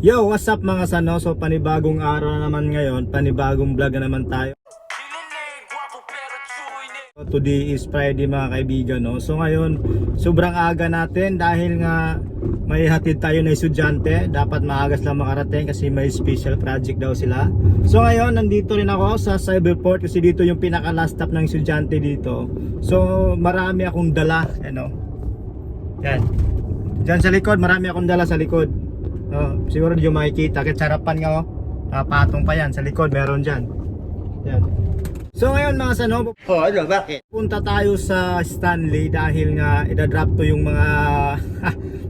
Yo, what's up mga sano? So panibagong araw na naman ngayon, panibagong vlog na naman tayo. Today is Friday mga kaibigan, no? So ngayon, sobrang aga natin dahil nga may hatid tayo na estudyante. Dapat maagas lang makarating kasi may special project daw sila. So ngayon, nandito rin ako sa Cyberport kasi dito yung pinaka last stop ng estudyante dito. So marami akong dala, ano? Yan. Diyan sa likod, marami akong dala sa likod. Siguro di yung makikita, kahit sarapan nga patong pa yan, sa likod meron dyan. Yan. So ngayon mga sano, Bakit? punta tayo sa Stanley dahil nga idadrop to yung mga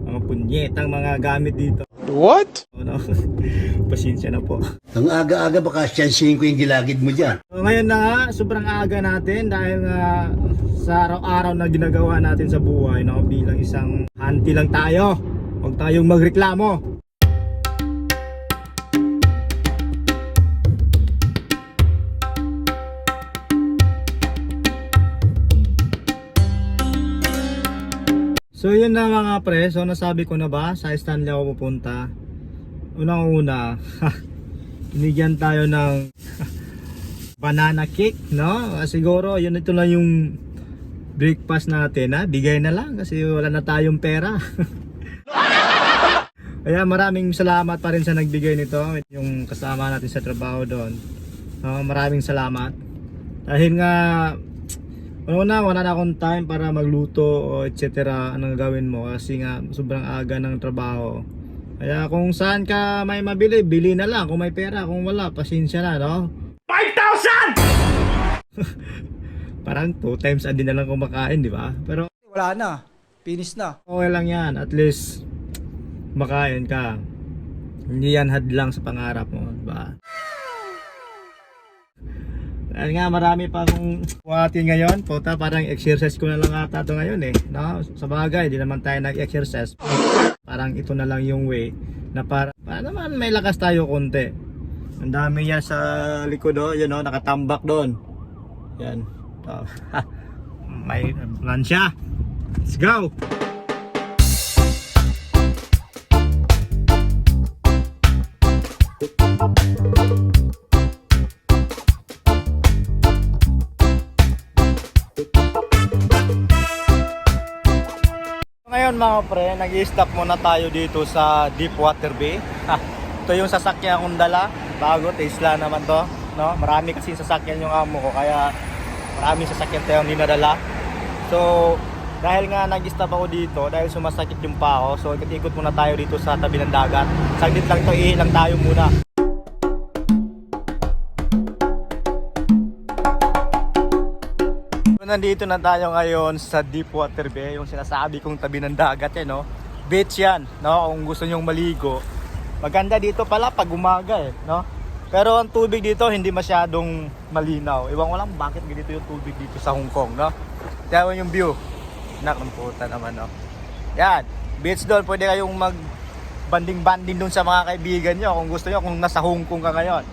mga punyetang mga gamit dito. What? No? Pasensya na po. Ang aga-aga baka siyansihin ko yung gilagid mo dyan. So ngayon na nga, sobrang aga natin dahil nga sa araw-araw na ginagawa natin sa buhay, no? Bilang isang auntie lang tayo, huwag tayong magreklamo. So yun na mga pre, so nasabi ko na ba sa Stanley ako pupunta. Unang-una, binigyan tayo ng banana cake, no? Siguro yun, ito lang yung breakfast natin, ha? Bigay na lang kasi wala na tayong pera. Kaya maraming salamat pa rin sa nagbigay nito, yung kasama natin sa trabaho doon. Maraming salamat. Dahil nga wala na akong time para magluto o etc. Anong gawin mo kasi nga sobrang aga ng trabaho. Kaya kung saan ka may mabili, bili na lang. Kung may pera, kung wala, pasensya na, no? 5,000! Parang 2 times a day na lang kumakain, di ba? Pero Wala na. Finish na. okay lang yan. At least makain ka. Hindi yan hadlang sa pangarap mo, di ba? Dahil nga marami pa akong buhatin ngayon. Puta, parang exercise ko na lang ata ito ngayon eh, no? Sa bagay, di naman tayo nag-exercise. Parang ito na lang yung way na para naman may lakas tayo konti. Ang dami yan sa likod, oh, yun, oh, nakatambak doon. Yan. May plansya. Let's go! Ngayon mga pre, nag-i-stop muna tayo dito sa Deepwater Bay. Ito yung sasakyan kong dala. Bago, Tesla naman to, no? Marami kasi sasakyan yung amo ko, kaya maraming sasakyan tayong dinadala. So, dahil nga nag-stop ako dito, dahil sumasakit yung paa ko, so ikot-ikot muna tayo dito sa tabi ng dagat. Saglit lang to, ihilang tayo muna. Nandito na tayo ngayon sa Deepwater Bay, yung sinasabi kong tabi ng dagat, eh, no? Beach yan, no? Kung gusto nyong maligo. Maganda dito pala pag umaga, eh, no? Pero ang tubig dito hindi masyadong malinaw. Iwan ko lang bakit ganito yung tubig dito sa Hong Kong, no? Tiyawan yung view. Nakamputa naman, no? Yan, beach doon. Pwede kayong mag-banding-banding doon sa mga kaibigan nyo kung gusto nyo, kung nasa Hong Kong ka ngayon.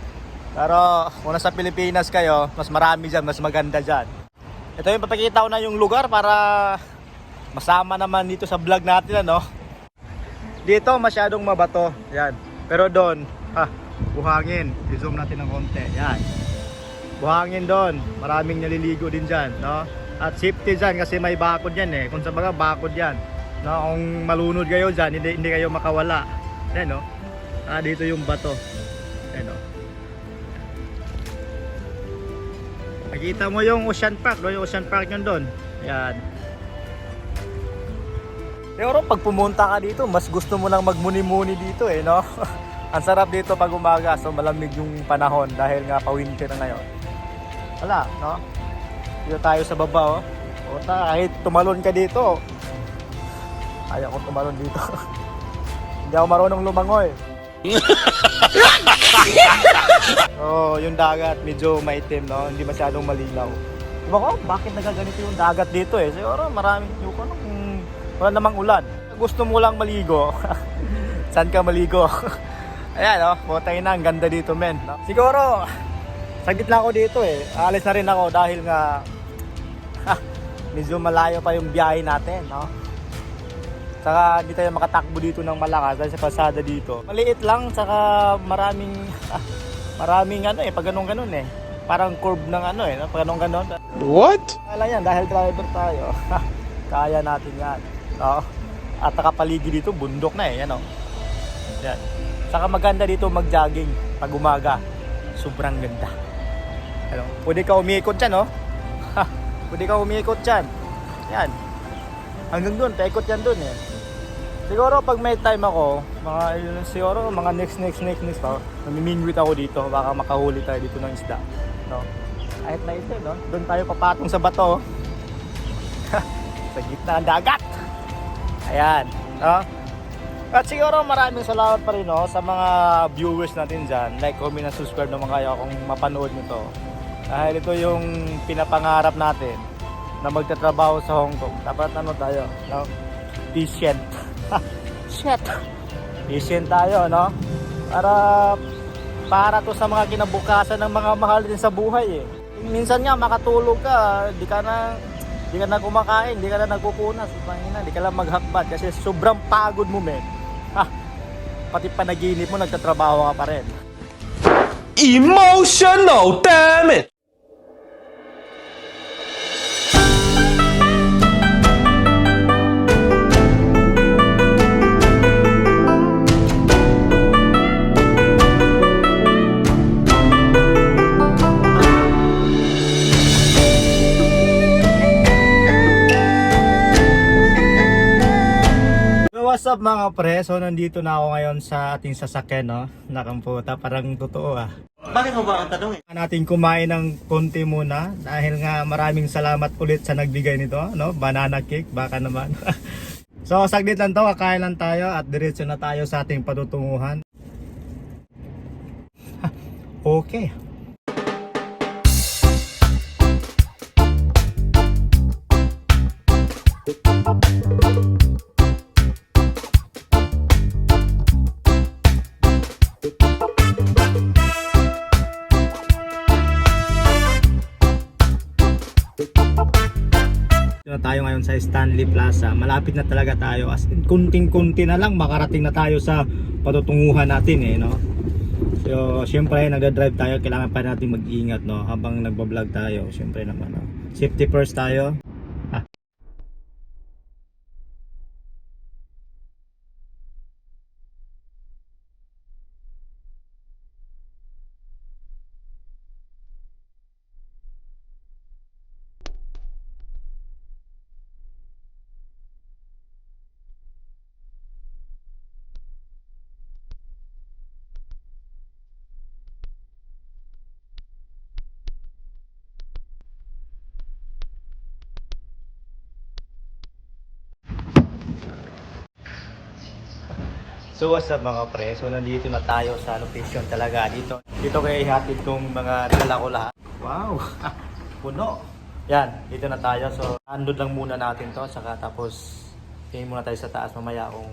Pero kung nasa Pilipinas kayo, mas marami dyan, mas maganda dyan. Ito yung papakita ko na yung lugar para masama naman dito sa vlog natin, ano? Dito masyadong mabato, yan. Pero doon, buhangin. I-zoom natin ng konti, yan. Buhangin doon, maraming naliligo din dyan, no? At safety dyan kasi may bakod yan, eh. Kung sa baga bakod yan, no? Kung malunod kayo dyan, hindi kayo makawala. Yan, no? Dito yung bato. Yan, no? Nakita mo yung Ocean Park, no? Yung Ocean Park yun doon. Yan. Pero pag pumunta ka dito, mas gusto mo lang magmuni-muni dito, eh, no? Ang sarap dito pag umaga, so malamig yung panahon dahil nga pa-winter na ngayon. Wala, no? Dito tayo sa baba, oh. Puta, kahit tumalon ka dito. Ayaw ko tumalon dito. Hindi ako marunong lumangoy. Oh, yung dagat medyo maitim, no? Hindi masyadong malinaw. Diba ko, bakit nagaganito yung dagat dito, eh? Siguro maraming yung wala namang ulan. Gusto mo lang maligo. Saan ka maligo? Ayan, oh, putay na, ang ganda dito, men, no? Siguro saglit lang ako dito, eh. Alis na rin ako dahil nga medyo malayo pa yung biyahe natin, no? Saka di tayo makatakbo dito ng malakas dahil sa kalsada dito. Maliit lang, saka maraming maraming ano pag ganun eh. Parang curve ng ano pag ganun. What? Kaya yan, dahil driver tayo. Kaya natin yan. No? At nakapaligid dito, bundok na yan o. Yan. Saka maganda dito mag-jogging pag umaga. Sobrang ganda. Ano? Pwede ka umiikot dyan, no? Pwede ka umiikot dyan. Yan. Hanggang doon, paikot yan doon eh. Siguro pag may time ako, siguro mga next pa, namimingwit ako dito, baka makahuli tayo dito ng isda. No? Kahit na ito, no? Doon tayo papatong sa bato. Sa gitna ng dagat. Ayan. No? At siguro maraming salamat pa rin sa mga viewers natin dyan. Like, comment, and subscribe naman kayo kung mapanood nyo to. Dahil ito yung pinapangarap natin na magtatrabaho sa Hong Kong. Dapat tayo, no? Patient. Shit. Patient tayo, no? Para to sa mga kinabukasan ng mga mahal din sa buhay eh. Minsan nga makatulog ka, di ka na kumakain, di ka na nagpupunas, di ka lang maghakbad kasi sobrang pagod mo, men. Pati panaginip mo, nagtatrabaho ka pa rin. Emotional, damn it! What's up mga pre? So nandito na ako ngayon sa ating sasakyan, no? Nakamputa, parang totoo ah. Bakit mo ba ang tanong Natin kumain ng konti muna dahil nga maraming salamat ulit sa nagbigay nito, no? Banana cake, baka naman. So saglit lang to, kakain lang tayo at diretso na tayo sa ating patutunguhan. Okay. Na tayo ngayon sa Stanley Plaza. Malapit na talaga tayo, as in kunting-kunti na lang makarating na tayo sa patutunguhan natin no. So syempre nagda-drive tayo, kailangan pa natin mag-ingat no habang nagba-vlog tayo. Syempre naman safety first tayo. So what's up mga pre? So nandito na tayo sa location talaga dito. Dito kayo ihatid kong mga dala ko lahat. Wow! Puno! Yan, dito na tayo. So andun lang muna natin to. Saka tapos tingin muna tayo sa taas mamaya kung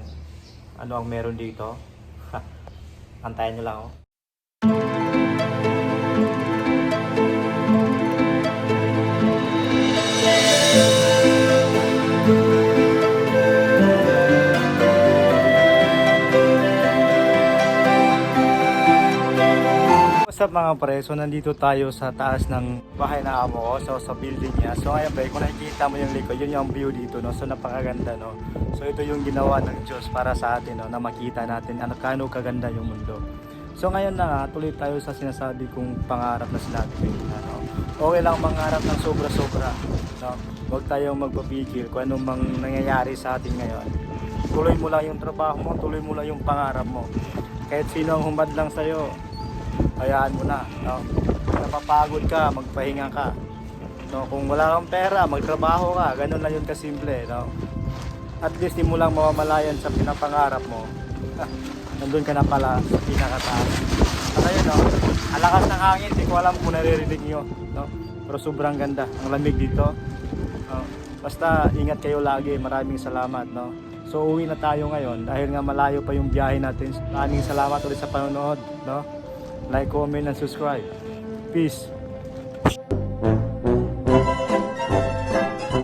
ano ang meron dito. Antayin nyo lang What's up mga pre? So nandito tayo sa taas ng bahay na amo ko, so sa building niya. So ngayon ba, kung nakikita mo yung likod, yun yung view dito, no? So napakaganda, no? So ito yung ginawa ng Diyos para sa atin, no? Na makita natin ano kaganda yung mundo. So ngayon na tuloy tayo sa sinasabi kong pangarap na sinabi ko, no? Okay lang mangarap ng sobra-sobra, no? Huwag tayong magpapigil kung anong mang nangyayari sa atin ngayon. Tuloy mo lang yung trabaho mo, tuloy mo lang yung pangarap mo. Kahit sino ang humad lang sa'yo, hayaan mo na, no? Napapagod ka, magpahinga ka, no? Kung wala kang pera, magtrabaho ka, ganun lang yun kasimple, no? At least di mo lang mawamalayan sa pinapangarap mo. Nandun ka na pala sa pinakataas. At ayun, no? Ang lakas ng hangin, di ko alam kung naririnig nyo, no? Pero sobrang ganda, ang lamig dito, no? Basta ingat kayo lagi, maraming salamat, no? So uwi na tayo ngayon dahil nga malayo pa yung biyahe natin. Maraming salamat ulit sa panonood, no? Like, comment, and subscribe. Peace.